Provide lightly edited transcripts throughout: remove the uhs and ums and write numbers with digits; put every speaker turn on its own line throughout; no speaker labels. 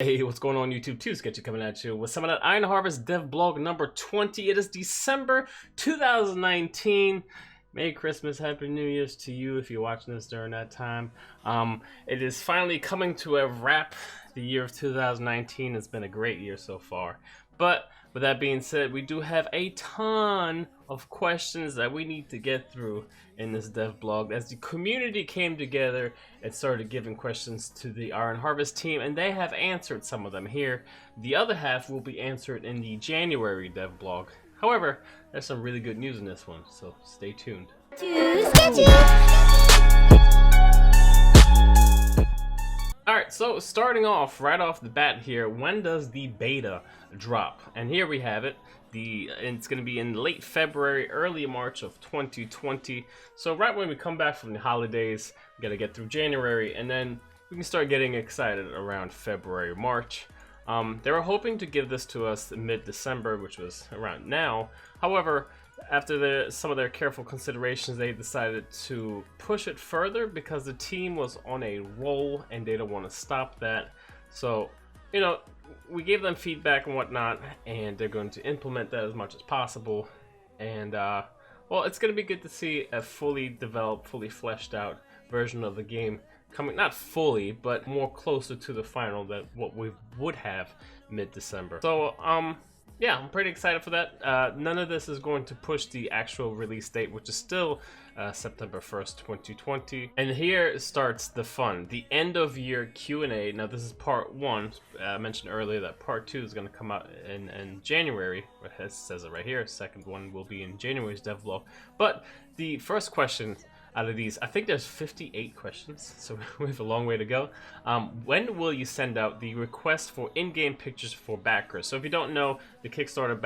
Hey, what's going on YouTube? Too Sketchy coming at you with some of that Iron Harvest dev blog number 20. It is December 2019. Merry Christmas, Happy New Year's to you if you're watching this during that time. It is finally coming to a wrap. The year of 2019 has been a great year so far. But with that being said, we do have a ton of questions that we need to get through in this dev blog. As the community came together and started giving questions to the Iron Harvest team, and they have answered some of them here. The other half will be answered in the January dev blog. However, there's some really good news in this one, so stay tuned.
Too sketchy.
Alright, so starting off right off the bat here, when does the beta drop? And here we have it. It's going to be in late February, early March of 2020. So right when we come back from the holidays, we got to get through January, and then we can start getting excited around February, March. They were hoping to give this to us mid-December, which was around now. However, after some of their careful considerations, they decided to push it further because the team was on a roll and they don't want to stop that. So, you know, we gave them feedback and whatnot, and they're going to implement that as much as possible. And, well, it's going to be good to see a fully developed, fully fleshed out version of the game coming, not fully, but more closer to the final than what we would have mid-December. So, yeah, I'm pretty excited for that. None of this is going to push the actual release date, which is still September 1st, 2020. And here starts the fun. The end of year Q&A. Now, this is part one. I mentioned earlier that part two is going to come out in January. It says it right here. Second one will be in January's devlog. But the first question out of these, I think there's 58 questions, so we have a long way to go. When will you send out the request for in-game pictures for backers? So if you don't know, the Kickstarter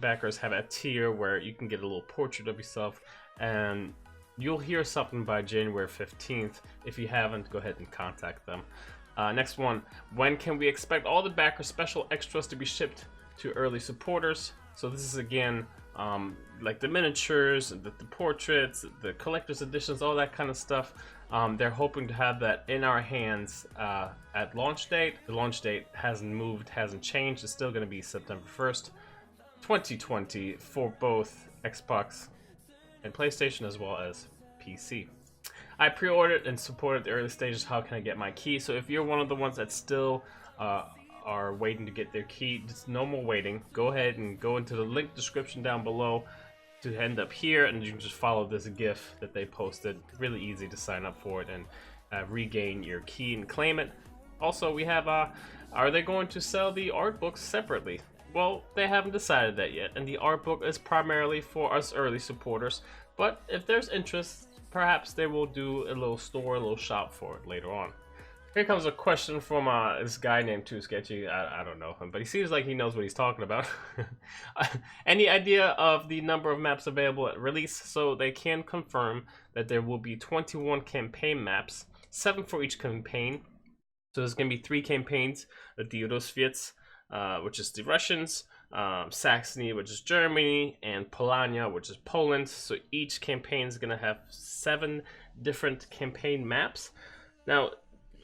backers have a tier where you can get a little portrait of yourself, and you'll hear something by January 15th. If you haven't, go ahead and contact them. Next one, when can we expect all the backer special extras to be shipped to early supporters? So this is again, like the miniatures, the portraits, the collector's editions, all that kind of stuff. They're hoping to have that in our hands at launch date. The launch date hasn't moved, hasn't changed. It's still going to be September 1st, 2020 for both Xbox and PlayStation as well as PC. I pre-ordered and supported the early stages. How can I get my key? So if you're one of the ones that still are waiting to get their key, just no more waiting. Go ahead and go into the link description down below to end up here, and you can just follow this GIF that they posted. Really easy to sign up for it and regain your key and claim it. Also, we have are they going to sell the art books separately? Well, they haven't decided that yet, and the art book is primarily for us early supporters, but if there's interest, perhaps they will do a little store, a little shop for it later on. Here comes a question from this guy named Too Sketchy. I don't know him, but he seems like he knows what he's talking about. Any idea of the number of maps available at release? So they can confirm that there will be 21 campaign maps, 7 for each campaign. So there's going to be 3 campaigns: the Diodosviets, which is the Russians, Saxony, which is Germany, and Polania, which is Poland. So each campaign is going to have 7 different campaign maps. Now,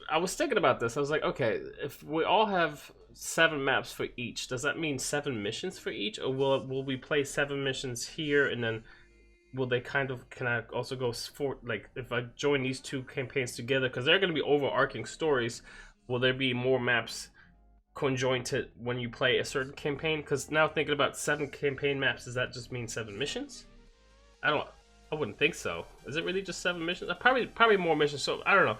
I was thinking about this. I was like, okay, if we all have 7 maps for each, does that mean 7 missions for each, or will we play 7 missions here, and then will they kind of, can I also go for, like, if I join these 2 campaigns together, because they're going to be overarching stories, will there be more maps conjoined when you play a certain campaign? Because now thinking about 7 campaign maps, does that just mean 7 missions? I wouldn't think so. Is it really just 7 missions? Probably more missions. So I don't know.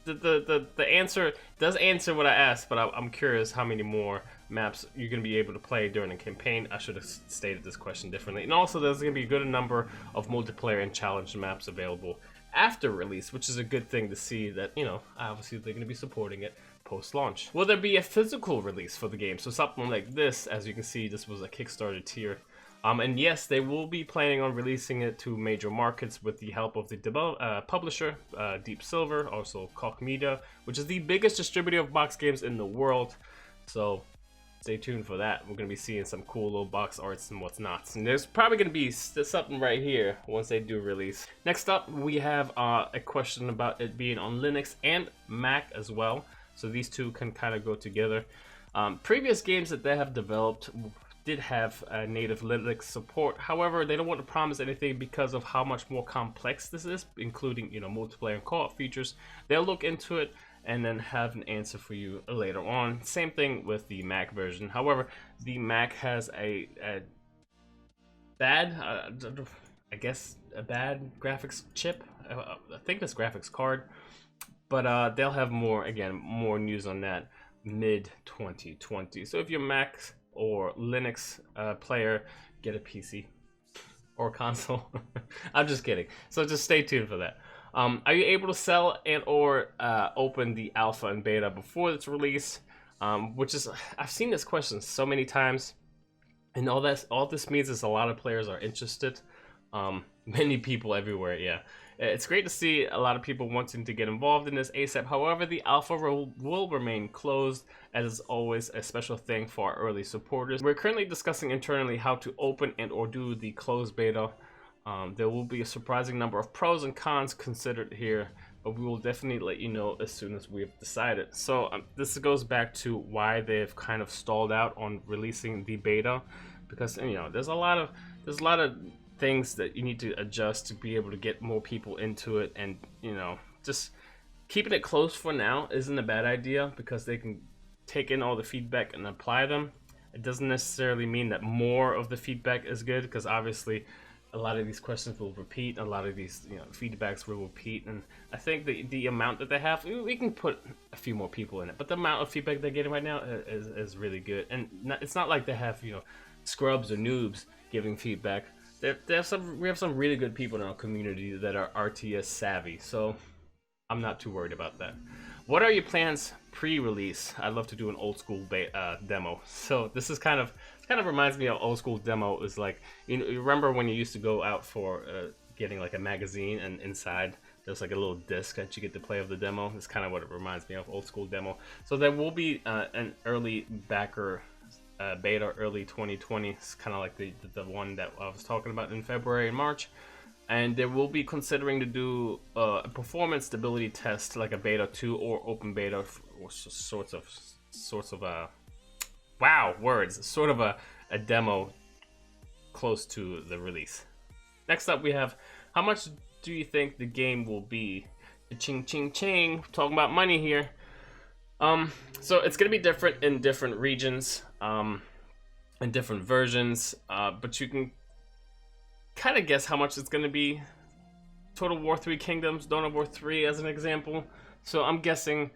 The answer does answer what I asked, but I'm curious how many more maps you're going to be able to play during a campaign. I should have stated this question differently. And also, there's going to be a good number of multiplayer and challenge maps available after release, which is a good thing to see that, you know, obviously they're going to be supporting it post-launch. Will there be a physical release for the game? So something like this, as you can see, this was a Kickstarter tier. And yes, they will be planning on releasing it to major markets with the help of the publisher, Deep Silver, also Koch Media, which is the biggest distributor of box games in the world. So stay tuned for that. We're going to be seeing some cool little box arts and what's not. And there's probably going to be something right here once they do release. Next up, we have a question about it being on Linux and Mac as well. so these two can kind of go together. Previous games that they have developed did have native Linux support. However, they don't want to promise anything because of how much more complex this is, including, you know, multiplayer and co-op features. They'll look into it and then have an answer for you later on. Same thing with the Mac version. However, the Mac has a bad, I guess, a bad graphics chip. I think it's graphics card, but they'll have more news on that mid 2020. So if you're Mac or Linux player, get a PC or console. I'm just kidding. So just stay tuned for that. Are you able to sell and or open the alpha and beta before its release? Which is, I've seen this question so many times, and all this means is a lot of players are interested. Many people everywhere, yeah. It's great to see a lot of people wanting to get involved in this ASAP. However, the alpha will remain closed, as always a special thing for our early supporters. We're currently discussing internally how to open and or do the closed beta. There will be a surprising number of pros and cons considered here, but we will definitely let you know as soon as we've decided. So this goes back to why they've kind of stalled out on releasing the beta, because, you know, there's a lot of things that you need to adjust to be able to get more people into it, and, you know, just keeping it closed for now isn't a bad idea because they can take in all the feedback and apply them. It doesn't necessarily mean that more of the feedback is good, because obviously a lot of these questions will repeat, a lot of these, you know, feedbacks will repeat, and I think the amount that they have, we can put a few more people in it, but the amount of feedback they're getting right now is really good. And it's not like they have, you know, scrubs or noobs giving feedback. We have some really good people in our community that are RTS savvy, so I'm not too worried about that. What are your plans pre-release? I'd love to do an old school demo. So this is kind of reminds me of old school demo. Is like, you remember when you used to go out for getting like a magazine, and inside there's like a little disc that you get to play of the demo. That's kind of what it reminds me of, old school demo. So there will be an early backer beta early 2020. It's kind of like the one that I was talking about in February and March, and they will be considering to do a performance stability test, like a beta 2 or open beta, or sorts of a demo close to the release. Next up, we have, how much do you think the game will be? Ching ching ching, talking about money here. So it's gonna be different in different regions, and different versions, but you can kind of guess how much it's gonna be. Total War 3 Kingdoms, Dawn of War 3 as an example. So I'm guessing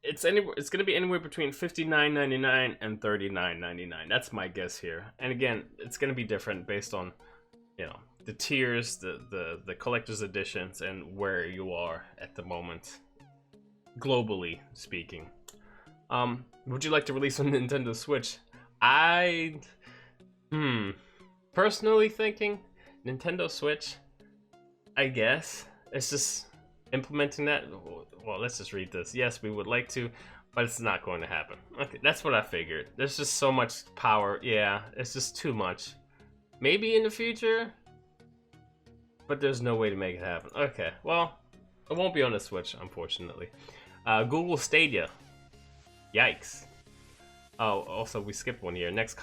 it's gonna be anywhere between $59.99 and $39.99. That's my guess here. And again, it's gonna be different based on, you know, the tiers, the collector's editions, and where you are at the moment, globally speaking. Would you like to release on Nintendo Switch? Personally thinking Nintendo Switch, I guess. It's just implementing that. Well, let's just read this. Yes, we would like to, but it's not going to happen. Okay, that's what I figured. There's just so much power. Yeah, it's just too much. Maybe in the future, but there's no way to make it happen. Okay, well, it won't be on the Switch, unfortunately. Google Stadia. Yikes. Oh, also we skipped one here. Next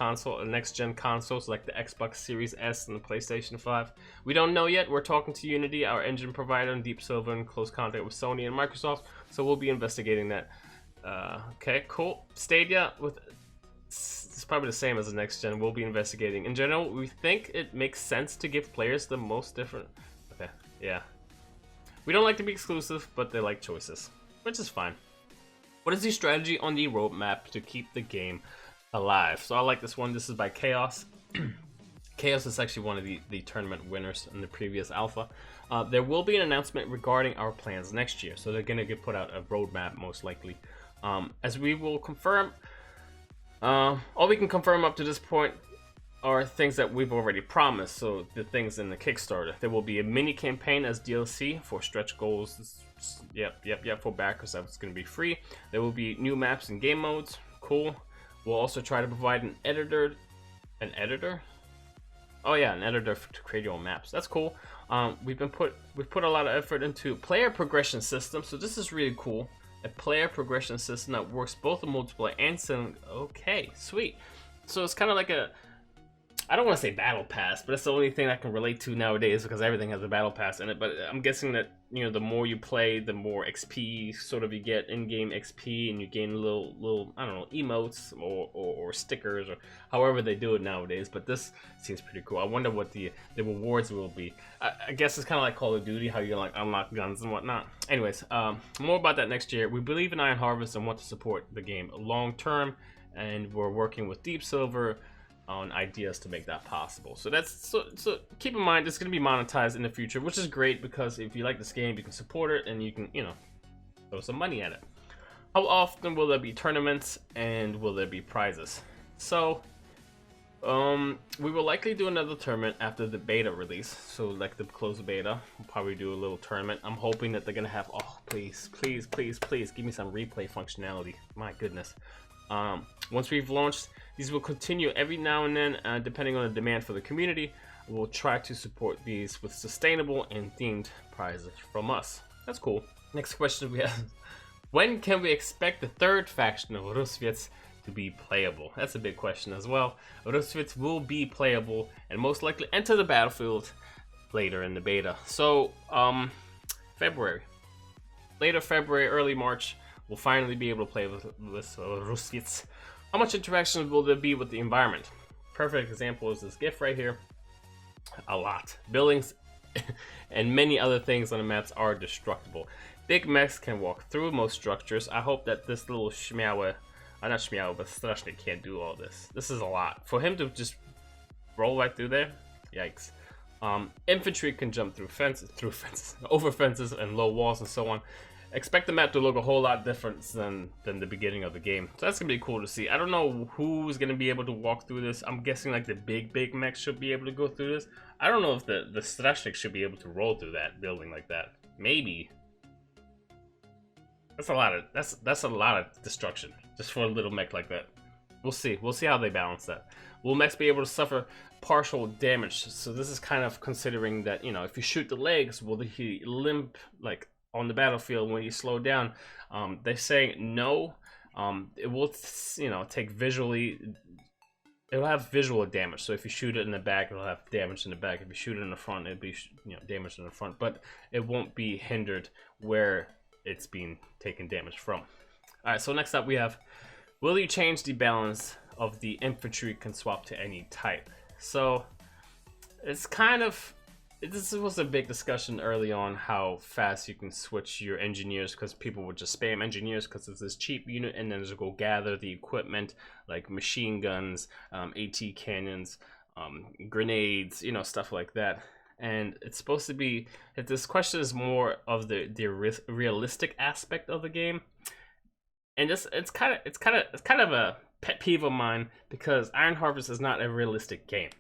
gen consoles like the Xbox Series S and the PlayStation 5. We don't know yet. We're talking to Unity, our engine provider, and Deep Silver, in close contact with Sony and Microsoft. So we'll be investigating that. Okay, cool. Stadia, it's probably the same as the next gen. We'll be investigating. In general, we think it makes sense to give players the most different. Okay, yeah. We don't like to be exclusive, but they like choices, which is fine. What is the strategy on the roadmap to keep the game alive? So I like this one. This is by Chaos. Chaos is actually one of the tournament winners in the previous alpha. There will be an announcement regarding our plans next year. So they're going to put out a roadmap, most likely. As we will confirm, all we can confirm up to this point are things that we've already promised. So the things in the Kickstarter. There will be a mini campaign as DLC for stretch goals. Yep, for backers. That's going to be free. There will be new maps and game modes. Cool. We'll also try to provide an editor. An editor? Oh yeah, an editor to create your own maps. That's cool. We've put a lot of effort into player progression system. So this is really cool. a player progression system that works both in multiplayer and single. Okay, sweet. So it's kind of like a, I don't want to say battle pass, but it's the only thing I can relate to nowadays because everything has a battle pass in it. But I'm guessing that, you know, the more you play, the more XP sort of you get, in-game XP, and you gain little I don't know, emotes or stickers or however they do it nowadays. But this seems pretty cool. I wonder what the rewards will be. I guess it's kind of like Call of Duty, how you like unlock guns and whatnot. Anyways, more about that next year. We believe in Iron Harvest and want to support the game long term, and we're working with Deep Silver on ideas to make that possible. So that's so keep in mind it's going to be monetized in the future, which is great because if you like this game, you can support it and you can, you know, throw some money at it. How often will there be tournaments and will there be prizes? So we will likely do another tournament after the beta release. So like the closed beta, we'll probably do a little tournament. I'm hoping that they're gonna have, oh please give me some replay functionality. My goodness. Once we've launched, these will continue every now and then, depending on the demand for the community. We'll try to support these with sustainable and themed prizes from us. That's cool. Next question we have: when can we expect the third faction of Rusviets to be playable? That's a big question as well. Rusviets will be playable and most likely enter the battlefield later in the beta. So, February, later February, early March. We'll finally be able to play with Rusviets. How much interaction will there be with the environment? Perfect example is this GIF right here. A lot. Buildings and many other things on the maps are destructible. Big mechs can walk through most structures. I hope that this little Shmiawa, not Shmiawa, but Strashnik can't do all this. This is a lot. For him to just roll right through there, yikes. Infantry can jump through fences, over fences and low walls and so on. Expect the map to look a whole lot different than the beginning of the game. So that's gonna be cool to see. I don't know who's gonna be able to walk through this. I'm guessing like the big mechs should be able to go through this. I don't know if the Strashnik should be able to roll through that building like that. Maybe. That's a lot of destruction just for a little mech like that. We'll see. We'll see how they balance that. Will mechs be able to suffer partial damage? So this is kind of considering that, you know, if you shoot the legs, will he limp like on the battlefield when you slow down? They say no. It will, you know, take visually. It'll have visual damage. So if you shoot it in the back, it'll have damage in the back. If you shoot it in the front, it'll be, you know, damage in the front. But it won't be hindered where it's being taken damage from. All right. So next up we have: will you change the balance of the infantry can swap to any type? So it's kind of. This was a big discussion early on how fast you can switch your engineers, because people would just spam engineers because it's this cheap unit and then just go gather the equipment like machine guns, AT cannons, grenades, you know, stuff like that. And it's supposed to be, if this question is more of the realistic aspect of the game. And it's kind of a pet peeve of mine because Iron Harvest is not a realistic game.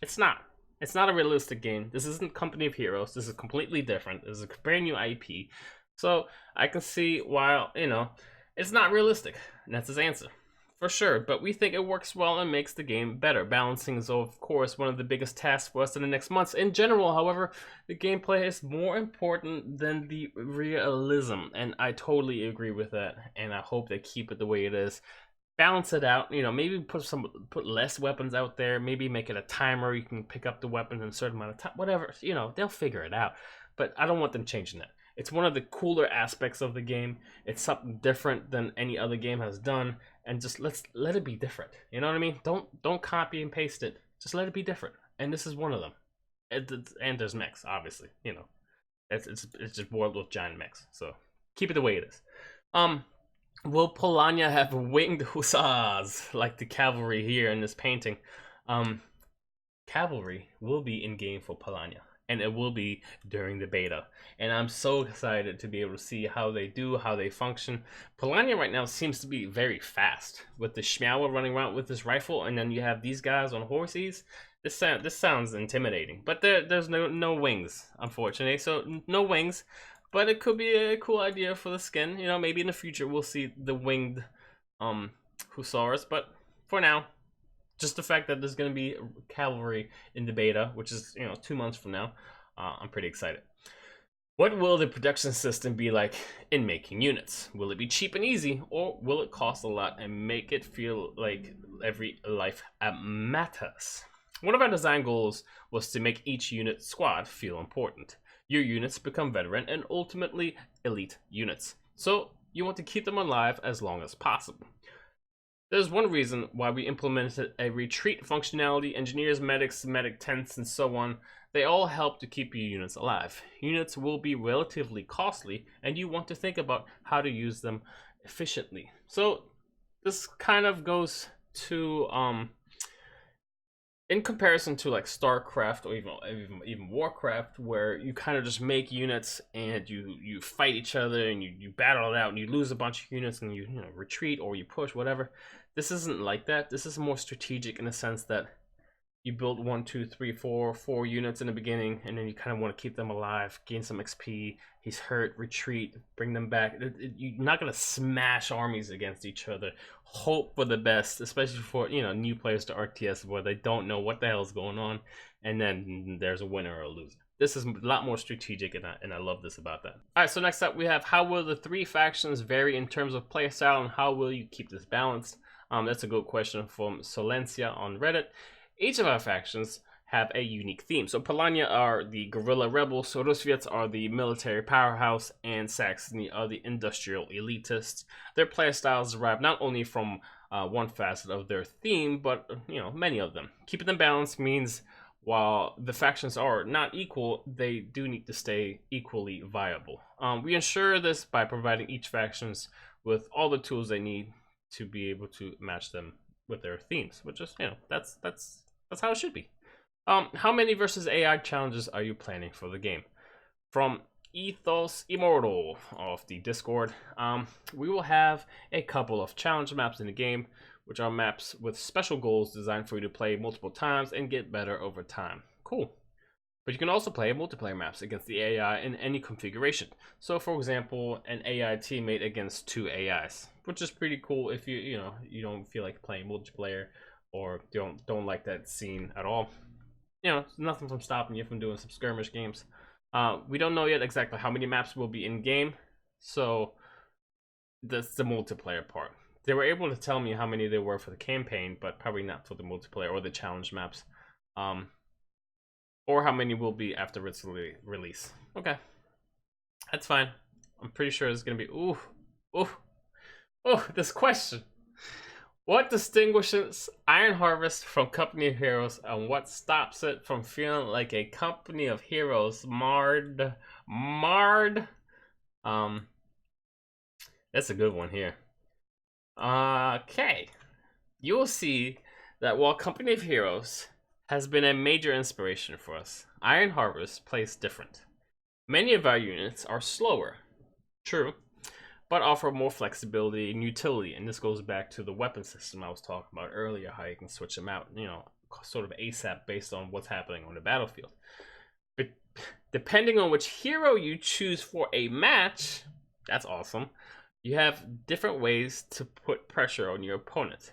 It's not. It's not a realistic game. This isn't Company of Heroes. This is completely different. This is a brand new IP. So I can see why, you know, it's not realistic. And that's his answer. For sure. But we think it works well and makes the game better. Balancing is, of course, one of the biggest tasks for us in the next months. In general, however, the gameplay is more important than the realism. And I totally agree with that. And I hope they keep it the way it is. Balance it out, you know, maybe put less weapons out there, maybe make it a timer, you can pick up the weapons in a certain amount of time, whatever, you know, they'll figure it out. But I don't want them changing that. It's one of the cooler aspects of the game. It's something different than any other game has done, and just let it be different. You know what I mean? Don't copy and paste it. Just let it be different. And this is one of them. And there's mechs, obviously, you know. It's just boiled with giant mechs. So keep it the way it is. Will Polania have winged hussars like the cavalry here in this painting? Cavalry will be in game for Polania, and it will be during the beta. And I'm so excited to be able to see how they do, how they function. Polania right now seems to be very fast with the Shmiawa running around with his rifle, and then you have these guys on horses. This sounds intimidating, but there's no wings, unfortunately. So no wings. But it could be a cool idea for the skin. You know, maybe in the future we'll see the winged hussars. But for now, just the fact that there's going to be cavalry in the beta, which is, you know, 2 months from now, I'm pretty excited. What will the production system be like in making units? Will it be cheap and easy, or will it cost a lot and make it feel like every life matters? One of our design goals was to make each unit squad feel important. Your units become veteran and ultimately elite units, so you want to keep them alive as long as possible. There's one reason why we implemented a retreat functionality. Engineers, medics, medic tents, and so on, they all help to keep your units alive. Units will be relatively costly, and you want to think about how to use them efficiently. So this kind of goes to in comparison to like StarCraft or even Warcraft, where you kind of just make units and you fight each other and you battle it out and you lose a bunch of units and you retreat or you push, whatever. This isn't like that. This is more strategic in the sense that you build 1, 2, 3, 4 units in the beginning, and then you kind of want to keep them alive, gain some XP. He's hurt, retreat, bring them back. You're not gonna smash armies against each other. Hope for the best, especially for new players to RTS where they don't know what the hell is going on, and then there's a winner or a loser. This is a lot more strategic, and I love this about that. All right, so next up we have how will the 3 factions vary in terms of playstyle, and how will you keep this balanced? That's a good question from Solencia on Reddit. Each of our factions have a unique theme. So Polania are the guerrilla rebels, Rusviets are the military powerhouse, and Saxony are the industrial elitists. Their playstyles derive not only from one facet of their theme, but many of them. Keeping them balanced means while the factions are not equal, they do need to stay equally viable. We ensure this by providing each factions with all the tools they need to be able to match them with their themes, which is that's how it should be. How many versus AI challenges are you planning for the game? From Ethos Immortal of the Discord, we will have a couple of challenge maps in the game, which are maps with special goals designed for you to play multiple times and get better over time. Cool. But you can also play multiplayer maps against the AI in any configuration. So for example, an AI teammate against 2 AIs, which is pretty cool if you don't feel like playing multiplayer or don't like that scene at all. Nothing from stopping you from doing some skirmish games. We don't know yet exactly how many maps will be in game, so that's the multiplayer part. They were able to tell me how many there were for the campaign, but probably not for the multiplayer or the challenge maps. Or how many will be after its release. Okay, that's fine. I'm pretty sure it's gonna be this question. What distinguishes Iron Harvest from Company of Heroes, and what stops it from feeling like a Company of Heroes marred? That's a good one here. Okay, you will see that while Company of Heroes has been a major inspiration for us, Iron Harvest plays different. Many of our units are slower, true, but offer more flexibility and utility, and this goes back to the weapon system I was talking about earlier, how you can switch them out, sort of ASAP based on what's happening on the battlefield. But depending on which hero you choose for a match, that's awesome, you have different ways to put pressure on your opponent.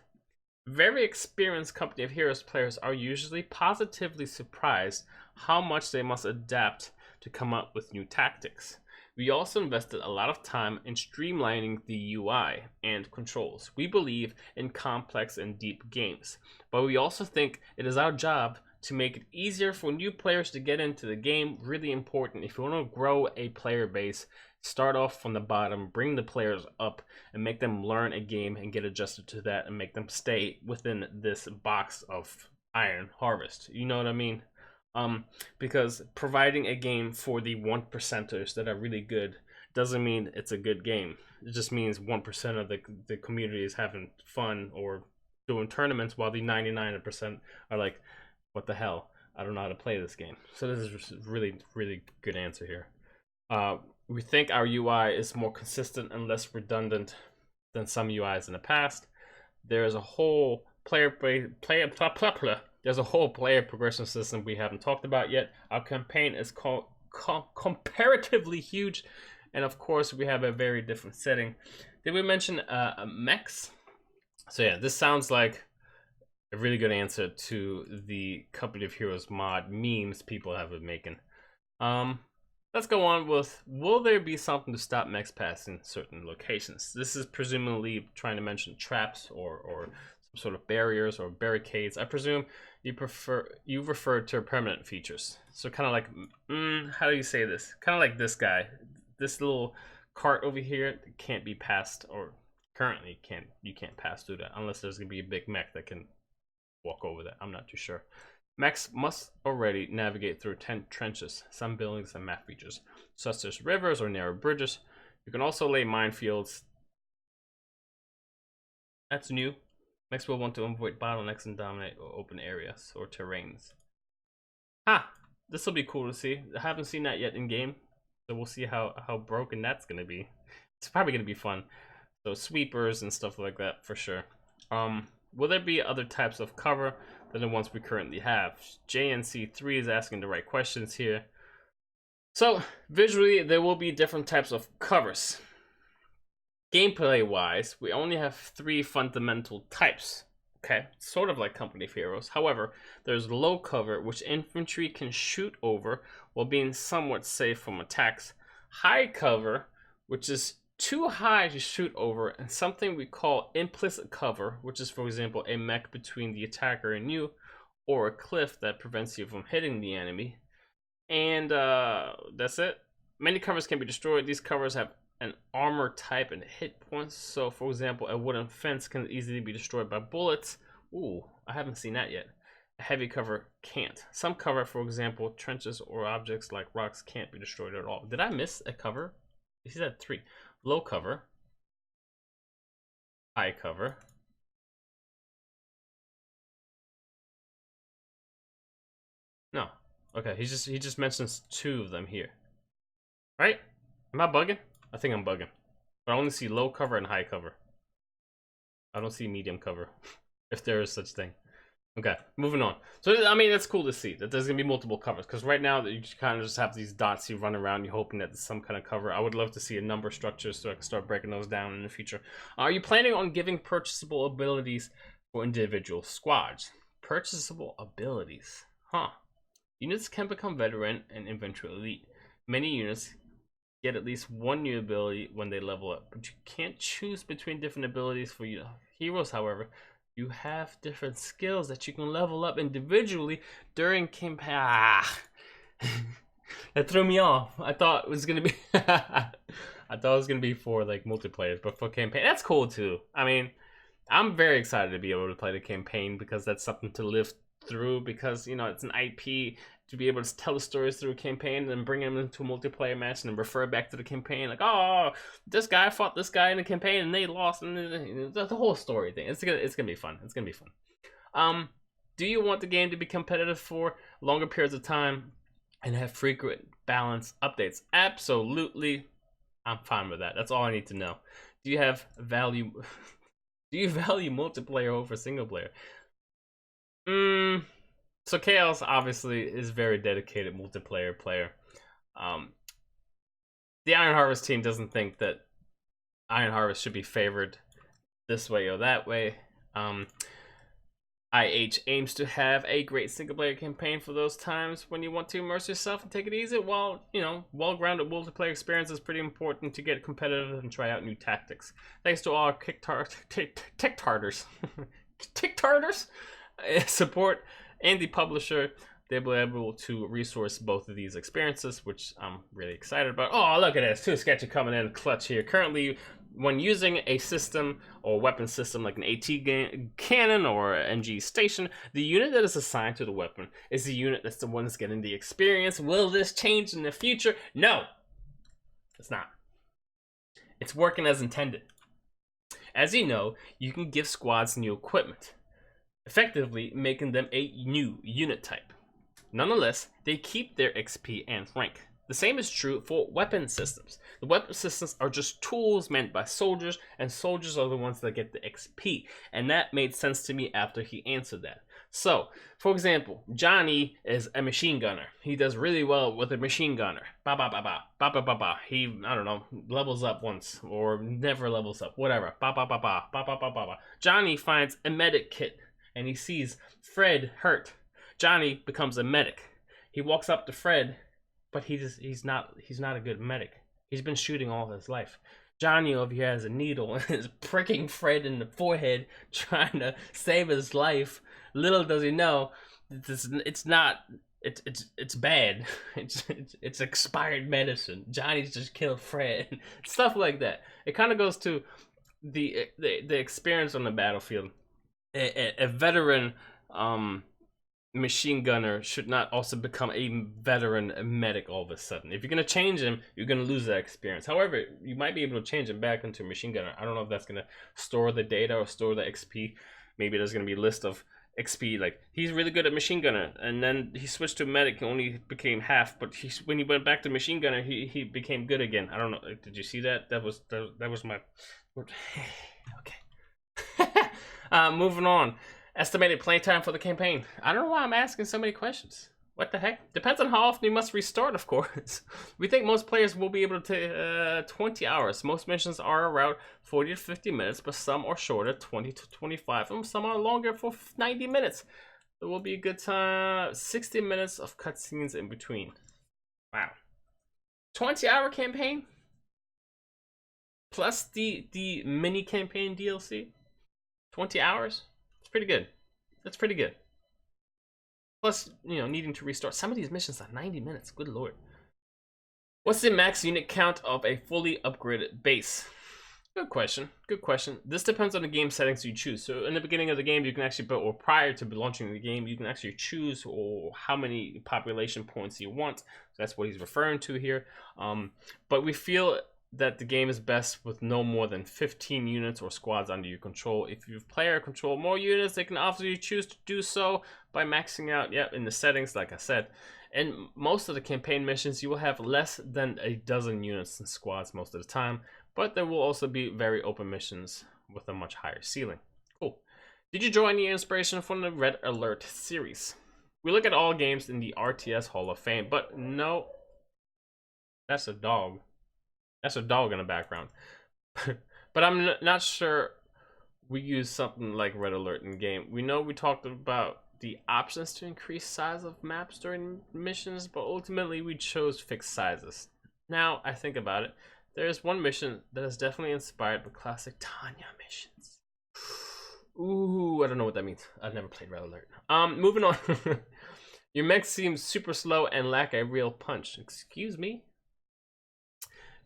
Very experienced Company of Heroes players are usually positively surprised how much they must adapt to come up with new tactics. We also invested a lot of time in streamlining the UI and controls. We believe in complex and deep games, but we also think it is our job to make it easier for new players to get into the game. Really important. If you want to grow a player base, start off from the bottom, bring the players up, and make them learn a game and get adjusted to that and make them stay within this box of Iron Harvest. You know what I mean? Because providing a game for the 1%ers that are really good doesn't mean it's a good game. It just means 1% of the community is having fun or doing tournaments, while the 99% are like, what the hell? I don't know how to play this game. So this is really, really good answer here. We think our UI is more consistent and less redundant than some UIs in the past. There's a whole player progression system we haven't talked about yet. Our campaign is comparatively huge, and of course we have a very different setting. Did we mention Mechs? So yeah, this sounds like a really good answer to the Company of Heroes mod memes people have been making. Let's go on with, will there be something to stop mechs passing certain locations? This is presumably trying to mention traps or some sort of barriers or barricades. I presume you referred to permanent features. So kind of like, how do you say this? Kind of like this guy. This little cart over here can't be passed, or currently you can't pass through that unless there's gonna be a big mech that can walk over that. I'm not too sure. Mechs must already navigate through trenches, some buildings, and map features, such as rivers or narrow bridges. You can also lay minefields. That's new. Mechs will want to avoid bottlenecks and dominate open areas or terrains. This will be cool to see. I haven't seen that yet in game, so we'll see how broken that's gonna be. It's probably gonna be fun. So sweepers and stuff like that for sure. Will there be other types of cover than the ones we currently have? JNC3 is asking the right questions here. So visually, there will be different types of covers. Gameplay wise, we only have 3 fundamental types. Okay, sort of like Company of Heroes. However, there's low cover, which infantry can shoot over while being somewhat safe from attacks. High cover, which is too high to shoot over, and something we call implicit cover, which is, for example, a mech between the attacker and you, or a cliff that prevents you from hitting the enemy. And that's it. Many covers can be destroyed. These covers have an armor type and hit points. So, for example, a wooden fence can easily be destroyed by bullets. Ooh, I haven't seen that yet. A heavy cover can't. Some cover, for example, trenches or objects like rocks, can't be destroyed at all. Did I miss a cover? He said 3. Low cover, high cover, no. Okay, he just mentions 2 of them here, right? Am I bugging? I think I'm bugging. But I only see low cover and high cover. I don't see medium cover, if there is such thing. Okay, moving on. So, I mean, that's cool to see that there's gonna be multiple covers, because right now you kind of just have these dots you run around, you're hoping that there's some kind of cover. I would love to see a number structure so I can start breaking those down in the future. Are you planning on giving purchasable abilities for individual squads? Purchasable abilities, huh? Units can become veteran and eventually elite. Many units get at least 1 new ability when they level up, but you can't choose between different abilities for you. Heroes, however, you have different skills that you can level up individually during campaign. That threw me off. I thought it was gonna be I thought it was gonna be for like multiplayer, but for campaign, that's cool too. I mean, I'm very excited to be able to play the campaign, because that's something to live through, because you know it's an IP to be able to tell the stories through a campaign and then bring them into a multiplayer match and then refer back to the campaign, like, oh, this guy fought this guy in the campaign and they lost, and the whole story thing. It's gonna be fun. It's gonna be fun. Do you want the game to be competitive for longer periods of time and have frequent balance updates? Absolutely. I'm fine with that. That's all I need to know. Do you have value? Do you value multiplayer over single player? So Chaos obviously is very dedicated multiplayer player. The Iron Harvest team doesn't think that Iron Harvest should be favored this way or that way. IH aims to have a great single player campaign for those times when you want to immerse yourself and take it easy, while, you know, well-grounded multiplayer experience is pretty important to get competitive and try out new tactics. Thanks to all TikTarders support and the publisher, they'll be able to resource both of these experiences, which I'm really excited about. Oh, look at this, 2 sketchy coming in clutch here. Currently, when using a system or weapon system like an AT cannon or NG station, the unit that is assigned to the weapon is the unit that's the one that's getting the experience. Will this change in the future? No, it's not. It's working as intended. As you know, you can give squads new equipment, effectively making them a new unit type. Nonetheless, they keep their XP and rank. The same is true for weapon systems. The weapon systems are just tools meant by soldiers, and soldiers are the ones that get the XP. And that made sense to me after he answered that. So, for example, Johnny is a machine gunner. He does really well with a machine gunner. Ba ba ba ba ba ba ba ba. He, I don't know, levels up once or never levels up, whatever. Ba ba ba ba ba ba ba ba ba. Johnny finds a medic kit and he sees Fred hurt. Johnny becomes a medic. He walks up to Fred but he's not a good medic. He's been shooting all his life. Johnny over here has a needle and is pricking Fred in the forehead, trying to save his life. Little does he know, it's not. It's bad. It's expired medicine. Johnny's just killed Fred. Stuff like that. It kind of goes to the experience on the battlefield. A veteran machine gunner should not also become a veteran medic all of a sudden. If you're gonna change him, you're gonna lose that experience. However, you might be able to change him back into a machine gunner. I don't know if that's gonna store the data or store the XP. Maybe there's gonna be a list of XP, like he's really good at machine gunner, and then he switched to medic and only became half, but when he went back to machine gunner, he became good again. I don't know, did you see that? That was my okay. Moving on. Estimated playtime for the campaign. I don't know why I'm asking so many questions. What the heck? Depends on how often you must restart, of course. We think most players will be able to 20 hours. Most missions are around 40 to 50 minutes, but some are shorter, 20 to 25, and some are longer for 90 minutes. It will be a good time. 60 minutes of cutscenes in between. Wow. 20-hour campaign? Plus the mini campaign DLC? 20 hours? It's pretty good. That's pretty good. Plus, you know, needing to restart. Some of these missions are 90 minutes. Good lord. What's the max unit count of a fully upgraded base? Good question. Good question. This depends on the game settings you choose. So in the beginning of the game, you can actually build, or prior to launching the game, you can actually choose or how many population points you want. So that's what he's referring to here. But we feel that the game is best with no more than 15 units or squads under your control. If your player control more units, they can obviously choose to do so by maxing out, in the settings, like I said. In most of the campaign missions, you will have less than a dozen units and squads most of the time, but there will also be very open missions with a much higher ceiling. Cool. Did you draw any inspiration from the Red Alert series? We look at all games in the RTS Hall of Fame, but no, that's a dog. That's a dog in the background. But I'm not sure we use something like Red Alert in game. We know we talked about the options to increase size of maps during missions, but ultimately we chose fixed sizes. Now I think about it, there is one mission that is definitely inspired by classic Tanya missions. Ooh, I don't know what that means. I've never played Red Alert. Moving on. Your mechs seem super slow and lack a real punch. Excuse me?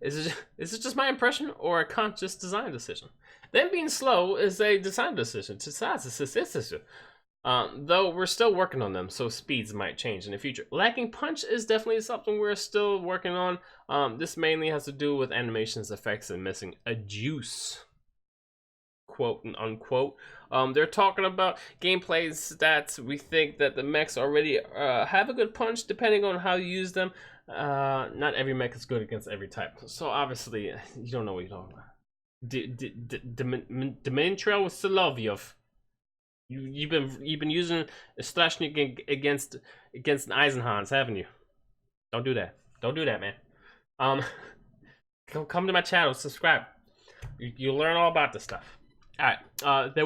Is it just my impression or a conscious design decision? Them being slow is a design decision. Though we're still working on them, so speeds might change in the future. Lacking punch is definitely something we're still working on. This mainly has to do with animations, effects, and missing a juice, quote and unquote. They're talking about gameplay stats. We think that the mechs already have a good punch depending on how you use them. Not every mech is good against every type, so obviously you don't know what you're talking about. Dimitrov Solovyov, you've been using a Slashnik against Eisenhans, haven't you? Don't do that. Don't do that, man. Come to my channel, subscribe. You'll learn all about this stuff. All right.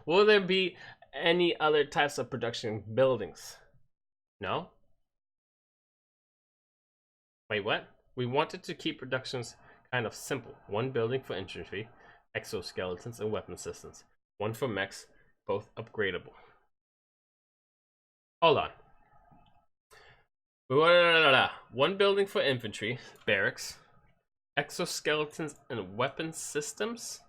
Will there be any other types of production buildings? No. Wait, what? We wanted to keep productions kind of simple. One building for infantry, exoskeletons, and weapon systems. One for mechs, both upgradable. Hold on. One building for infantry, barracks, exoskeletons, and weapon systems?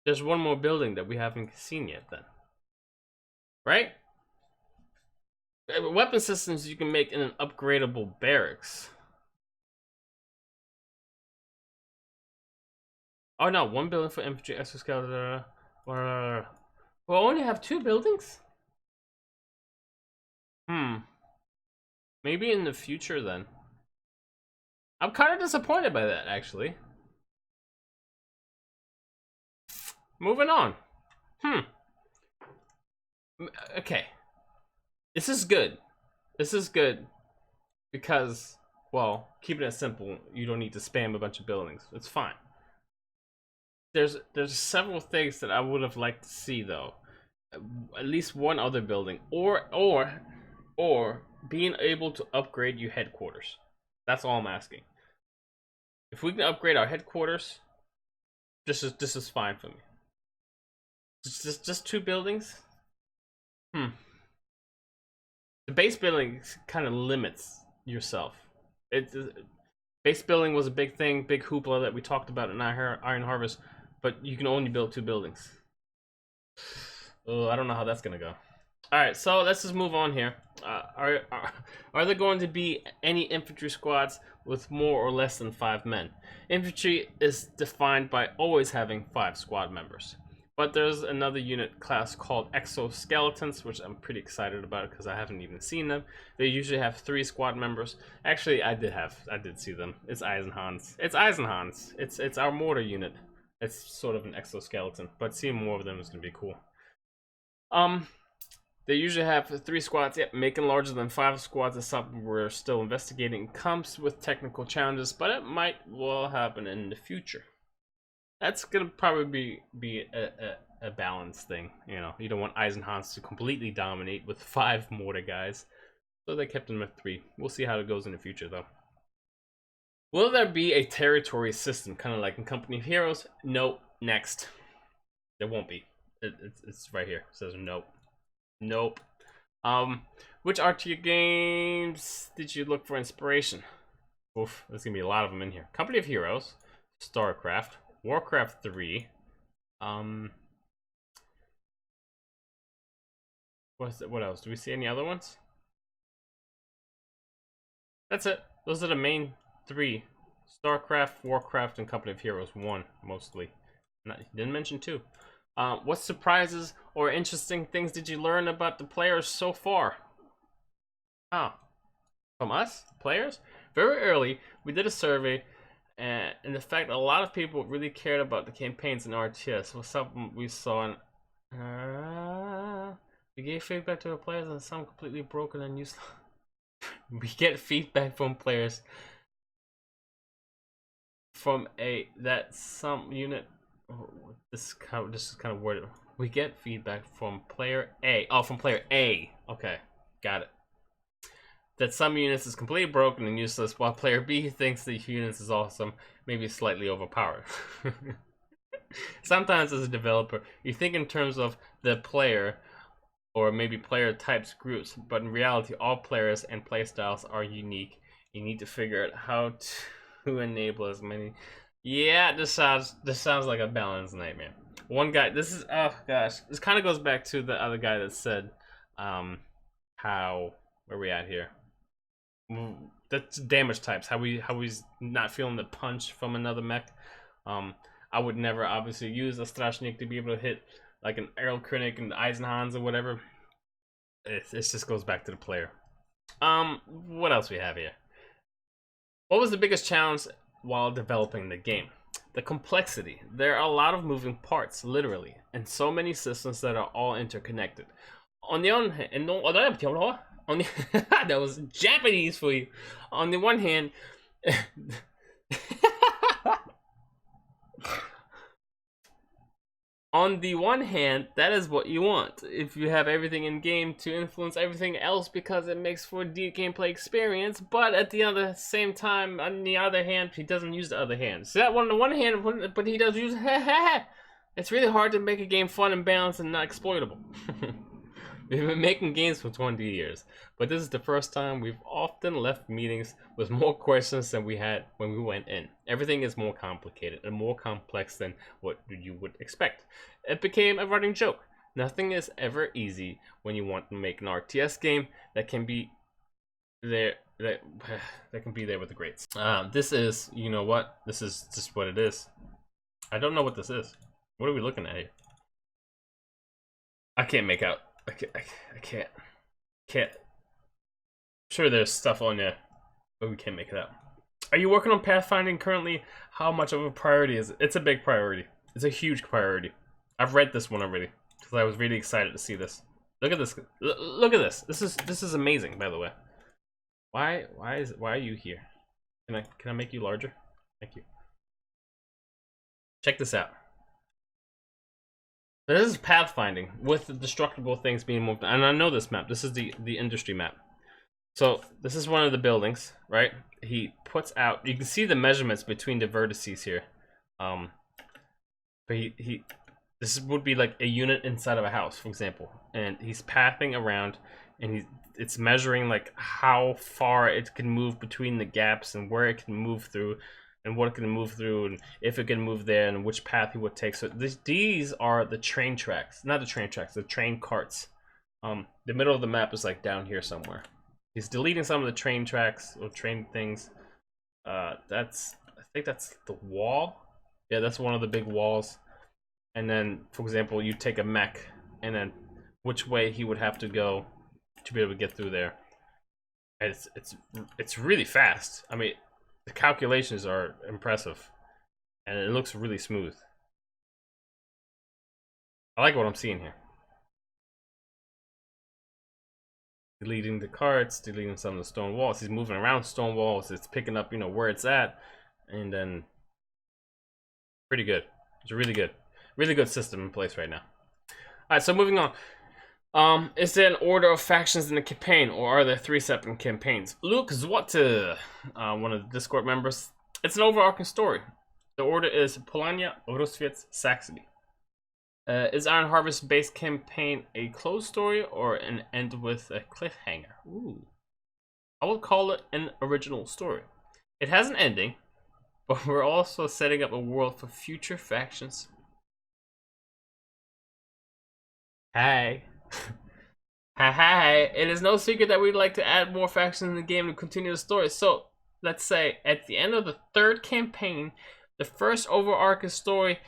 There's one more building that we haven't seen yet then. Right? Weapon systems you can make in an upgradable barracks. Oh no, one building for infantry, exoskeleton. We'll only have two buildings? Maybe in the future then. I'm kind of disappointed by that, actually. Moving on. Okay. This is good. This is good because, well, keeping it simple, you don't need to spam a bunch of buildings. It's fine. there's several things that I would have liked to see though. At least one other building, or being able to upgrade your headquarters. That's all I'm asking. If we can upgrade our headquarters, this is fine for me. Just two buildings. The base building kind of limits yourself. Base building was a big thing, big hoopla that we talked about in Iron Harvest, but you can only build two buildings. Oh, I don't know how that's gonna go. All right, so let's just move on here. Are there going to be any infantry squads with more or less than 5 men? Infantry is defined by always having 5 squad members. But there's another unit class called exoskeletons, which I'm pretty excited about because I haven't even seen them. They usually have 3 squad members. Actually, I did see them. It's Eisenhans. It's our mortar unit. It's sort of an exoskeleton, but seeing more of them is gonna be cool. They usually have 3 squads. Yep, making larger than 5 squads is something we're still investigating. It comes with technical challenges, but it might well happen in the future. That's gonna probably be a balance thing. You know, you don't want Eisenhans to completely dominate with 5 mortar guys, so they kept them at 3. We'll see how it goes in the future, though. Will there be a territory system, kind of like in Company of Heroes? No. Next. There won't be. It's right here. It says nope. Nope. Which RTS games did you look for inspiration? Oof, there's gonna be a lot of them in here. Company of Heroes, StarCraft, Warcraft 3. What else? Do we see any other ones? That's it. Those are the main 3. StarCraft, Warcraft, and Company of Heroes 1, mostly. Didn't mention 2. What surprises or interesting things did you learn about the players so far? From us, players? Very early, we did a survey, and the fact that a lot of people really cared about the campaigns in RTS was something we saw. We gave feedback to the players and some completely broken and useless. We get feedback from players from some unit. This is kind of worded. We get feedback from player A. Oh, from player A. Okay, got it. That some units is completely broken and useless, while player B thinks the units is awesome, maybe slightly overpowered. Sometimes as a developer, you think in terms of the player, or maybe player types groups, but in reality, all players and playstyles are unique. You need to figure out how to enable as many. Yeah, this sounds like a balanced nightmare. One guy, this kind of goes back to the other guy that said, where are we at here? That's damage types. How he's not feeling the punch from another mech. I would never obviously use a Strashnik to be able to hit like an Erlkrinik and Eisenhans or whatever. It just goes back to the player. What else we have here? What was the biggest challenge while developing the game? The complexity. There are a lot of moving parts, literally, and so many systems that are all interconnected. On the other hand, that was Japanese for you. On the one hand, that is what you want. If you have everything in game to influence everything else because it makes for a deep gameplay experience, but at the same time, on the other hand, he doesn't use the other hand. So that on the one hand, but he does use it's really hard to make a game fun and balanced and not exploitable. We've been making games for 20 years, but this is the first time we've often left meetings with more questions than we had when we went in. Everything is more complicated and more complex than what you would expect. It became a running joke. Nothing is ever easy when you want to make an RTS game that can be there that can be there with the greats. This is, you know what? This is just what it is. I don't know what this is. What are we looking at here? I can't make out. I can't. Sure, there's stuff on there, but we can't make it out. Are you working on Pathfinding currently? How much of a priority is it? It's a big priority. It's a huge priority. I've read this one already because I was really excited to see this. Look at this. Look at this. This is amazing, by the way. Why are you here? Can I make you larger? Thank you. Check this out. This is pathfinding with the destructible things being moved. And I know this map. This is the industry map. So this is one of the buildings, right? He puts out. You can see the measurements between the vertices here. But this would be like a unit inside of a house, for example, and he's pathing around, and it's measuring like how far it can move between the gaps and where it can move through, and what it can move through, and if it can move there, and which path he would take. So these are the train tracks, not the train tracks, the train carts. The middle of the map is like down here somewhere. He's deleting some of the train tracks or train things. I think that's the wall. Yeah, that's one of the big walls. And then, for example, you take a mech, and then which way he would have to go to be able to get through there. And it's really fast. I mean, the calculations are impressive, and it looks really smooth. I like what I'm seeing here. Deleting the carts, deleting some of the stone walls. He's moving around stone walls. It's picking up, where it's at, and then pretty good. It's really good. Really good system in place right now. Alright, so moving on. Is there an order of factions in the campaign, or are there 3 separate campaigns? Luke Zwarte, one of the Discord members. It's an overarching story. The order is Polania, Rosviet, Saxony. Is Iron Harvest based campaign a closed story or an end with a cliffhanger? Ooh. I would call it an original story. It has an ending, but we're also setting up a world for future factions. Hi. Hi. It is no secret that we'd like to add more factions in the game to continue the story. So, let's say at the end of the 3rd campaign, the first overarching story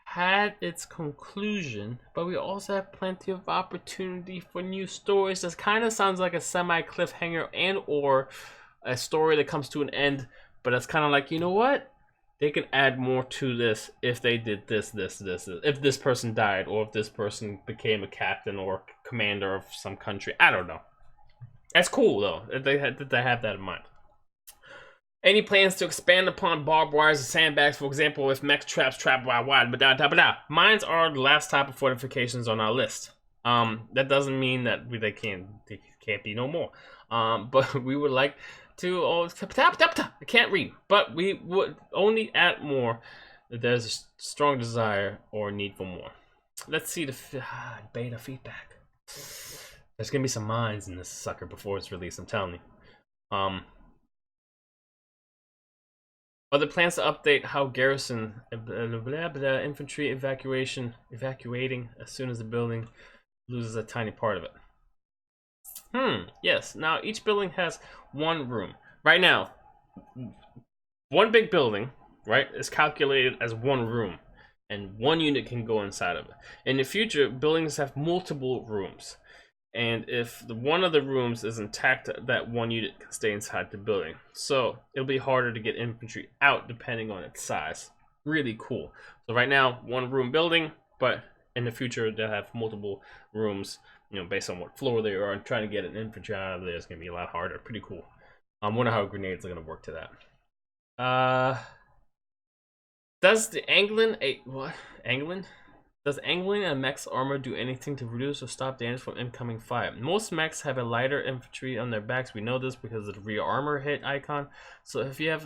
had its conclusion, but we also have plenty of opportunity for new stories. This kind of sounds like a semi-cliffhanger and or a story that comes to an end, but it's kind of like, you know what? They can add more to this if they did this. If this person died, or if this person became a captain or commander of some country. I don't know. That's cool, though. They have that in mind. Any plans to expand upon barbed wires and sandbags, for example, if mech traps trap wide, mines are the last type of fortifications on our list. That doesn't mean that they can't be no more. But we would like to I can't read, but we would only add more if there's a strong desire or need for more. Let's see the beta feedback. There's gonna be some mines in this sucker before it's released, I'm telling you. Other plans to update how garrison infantry evacuating as soon as the building loses a tiny part of it. Yes. Now each building has 1 room. Right now, one big building, right, is calculated as 1 room, and 1 unit can go inside of it. In the future, buildings have multiple rooms, and if one of the rooms is intact, that 1 unit can stay inside the building. So it'll be harder to get infantry out depending on its size. Really cool. So right now, 1 room building, but in the future they'll have multiple rooms, based on what floor they are, and trying to get an infantry out of there is going to be a lot harder. Pretty cool. I wonder how grenades are going to work to that. Does the Anglin Does angling and mech's armor do anything to reduce or stop damage from incoming fire? Most mechs have a lighter infantry on their backs. We know this because of the rear armor hit icon. So if you have...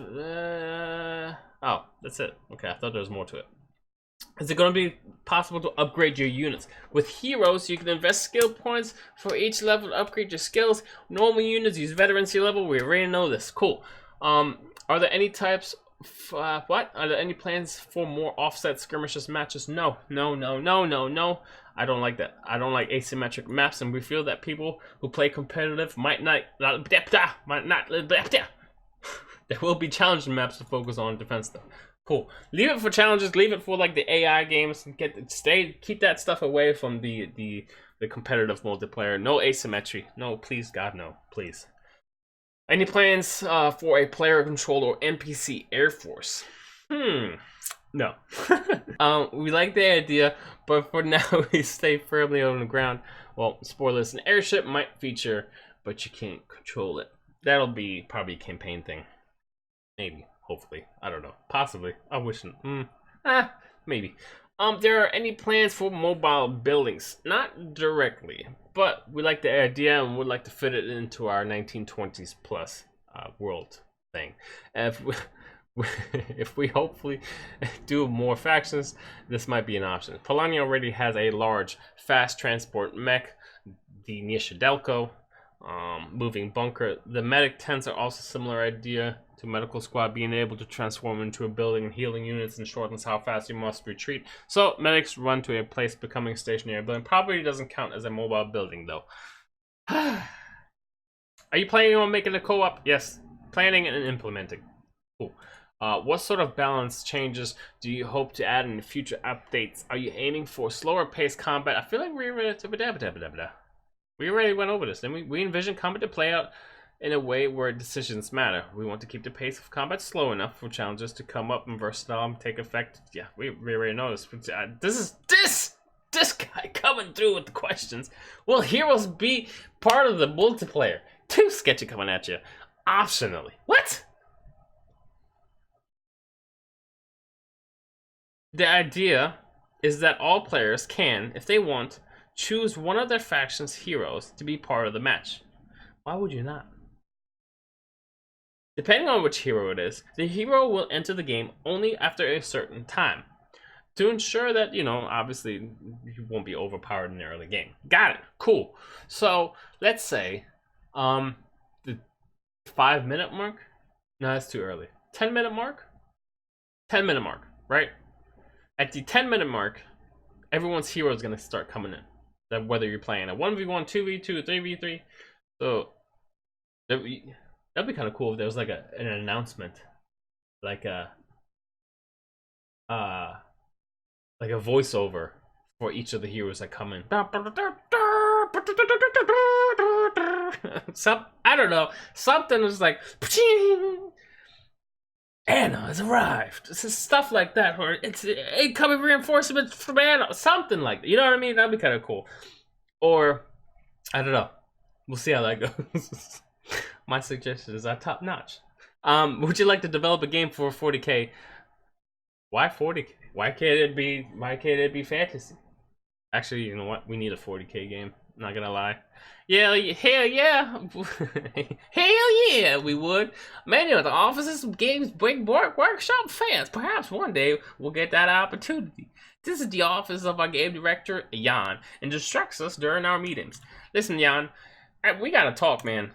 oh, that's it. Okay, I thought there was more to it. Is it going to be possible to upgrade your units? With heroes, you can invest skill points for each level to upgrade your skills. Normal units use veterancy level. We already know this. Cool. Are there any types... Are there any plans for more offset skirmishes matches? No. I don't like that. I don't like asymmetric maps, and we feel that people who play competitive might not. There will be challenging maps to focus on defense stuff. Cool. Leave it for challenges. Leave it for like the AI games. Keep that stuff away from the competitive multiplayer. No asymmetry. No, please, God, no, please. Any plans for a player-controlled or NPC Air Force? No. We like the idea, but for now we stay firmly on the ground. Well, spoilers, an airship might feature, but you can't control it. That'll be probably a campaign thing. Maybe, hopefully, I don't know. Possibly. I wish. Maybe. There are any plans for mobile buildings? Not directly, but we like the idea and would like to fit it into our 1920s plus world thing. If we, if we hopefully do more factions, this might be an option. Polonia already has a large, fast transport mech, the Nishadelko, moving bunker. The medic tents are also a similar idea to medical squad, being able to transform into a building and healing units and shortens how fast you must retreat. So medics run to a place becoming stationary building. Probably doesn't count as a mobile building though. Are you planning on making a co-op? Yes. Planning and implementing. Cool. What sort of balance changes do you hope to add in the future updates? Are you aiming for slower paced combat? I feel like we already went over this. Then we envision combat to play out in a way where decisions matter. We want to keep the pace of combat slow enough for challenges to come up and versatile and take effect. Yeah, we already know this. This guy coming through with the questions. Will heroes be part of the multiplayer? Too sketchy coming at you. Optionally. What? The idea is that all players can, if they want, choose one of their faction's heroes to be part of the match. Why would you not? Depending on which hero it is, the hero will enter the game only after a certain time to ensure that, you know, obviously you won't be overpowered in the early game. Got it. Cool. So let's say the 5-minute mark. No, that's too early. 10-minute mark. 10-minute mark, right? At the 10-minute mark, everyone's hero is gonna start coming in. That whether you're playing a 1v1, 2v2, 3v3, so that'd be kind of cool if there was like an announcement, like a voiceover for each of the heroes that come in. I don't know, something was like Anna has arrived. It's stuff like that, or it's incoming reinforcements from Anna, something like that. You know what I mean? That'd be kind of cool. Or I don't know. We'll see how that goes. My suggestions are top notch. Would you like to develop a game for 40K? Why 40K? Why can't it be fantasy? Actually, you know what? We need a 40K game. Not gonna lie. Yeah, hell yeah. Hell yeah, we would. Many of the offices of games bring workshop fans. Perhaps one day we'll get that opportunity. This is the office of our game director, Jan, and distracts us during our meetings. Listen, Jan, we gotta talk, man.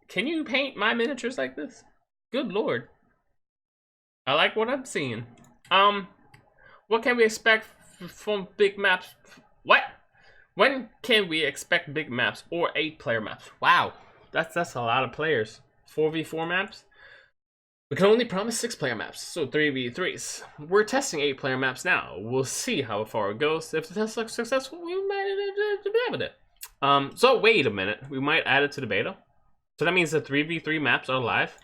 Can you paint my miniatures like this? Good lord. I like what I'm seeing. What can we expect from big maps? What? When can we expect big maps or 8-player maps? Wow, that's a lot of players. 4v4 maps? We can only promise 6-player maps, so 3v3s. We're testing 8-player maps now. We'll see how far it goes. If the test looks successful, we might be able to. So wait a minute. We might add it to the beta. So that means the 3v3 maps are live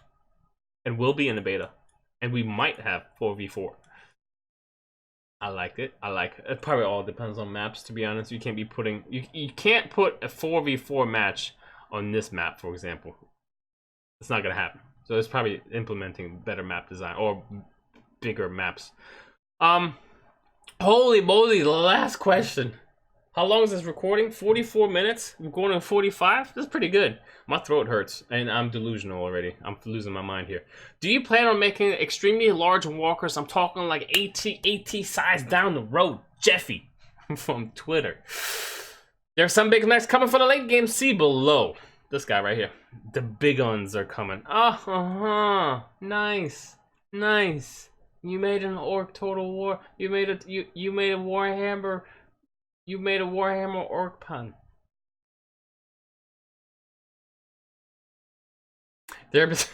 and will be in the beta. And we might have 4v4. I like it. I like it. It probably all depends on maps, to be honest. You can't be putting you can't put a 4v4 match on this map, for example. It's not gonna happen. So it's probably implementing better map design or bigger maps. Holy moly, the last question. How long is this recording? 44 minutes? We're going to 45? That's pretty good. My throat hurts, and I'm delusional already. I'm losing my mind here. Do you plan on making extremely large walkers? I'm talking like AT size down the road. Jeffy from Twitter. There are some big mechs coming for the late game. See below. This guy right here. The big uns are coming. Nice. Nice. You made an orc total war. You made a Warhammer. You made a Warhammer orc pun. There's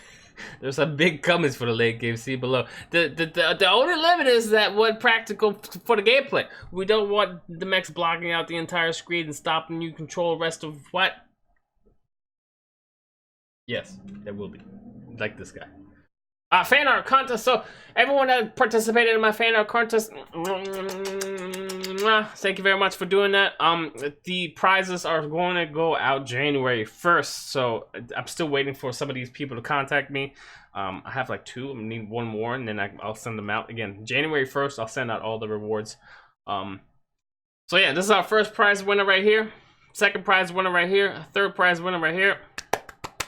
some big comments for the late game. See below. The only limit is that what practical for the gameplay. We don't want the mechs blocking out the entire screen and stopping you control the rest of what? Yes, there will be. Like this guy. Fan art contest. So everyone that participated in my fan art contest, thank you very much for doing that. The prizes are going to go out January 1st, so I'm still waiting for some of these people to contact me. I have like 2. I need 1 more, and then I'll send them out again. January 1st, I'll send out all the rewards. So yeah, this is our first prize winner right here, second prize winner right here, third prize winner right here.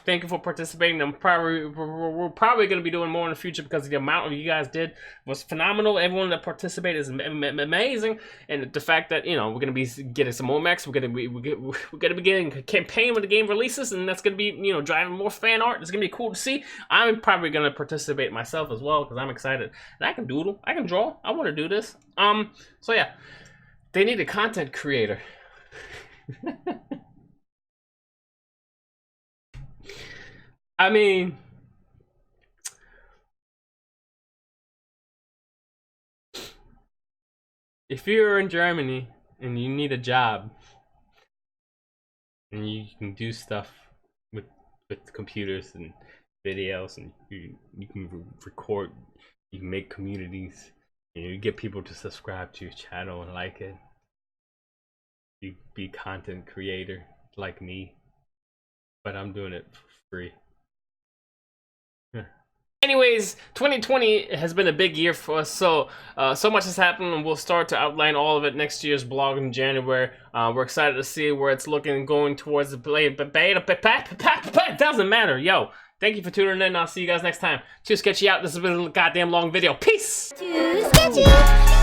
Thank you for participating. We're probably going to be doing more in the future because the amount of you guys did was phenomenal. Everyone that participated is amazing, and the fact that, you know, we're going to be getting some more mechs. We're going to be getting a campaign when the game releases, and that's going to be, you know, driving more fan art. It's going to be cool to see. I'm probably going to participate myself as well because I'm excited. And I can doodle. I can draw. I want to do this. So yeah, they need a content creator. I mean, if you're in Germany and you need a job and you can do stuff with computers and videos, and you can record, you can make communities, and you get people to subscribe to your channel and like it, you be a content creator like me, but I'm doing it for free. Anyways, 2020 has been a big year for us, so much has happened, and we'll start to outline all of it next year's blog in January. We're excited to see where it's looking, going towards the beta. It doesn't matter, yo. Thank you for tuning in. I'll see you guys next time. Too sketchy out. This has been a goddamn long video. Peace. Too sketchy.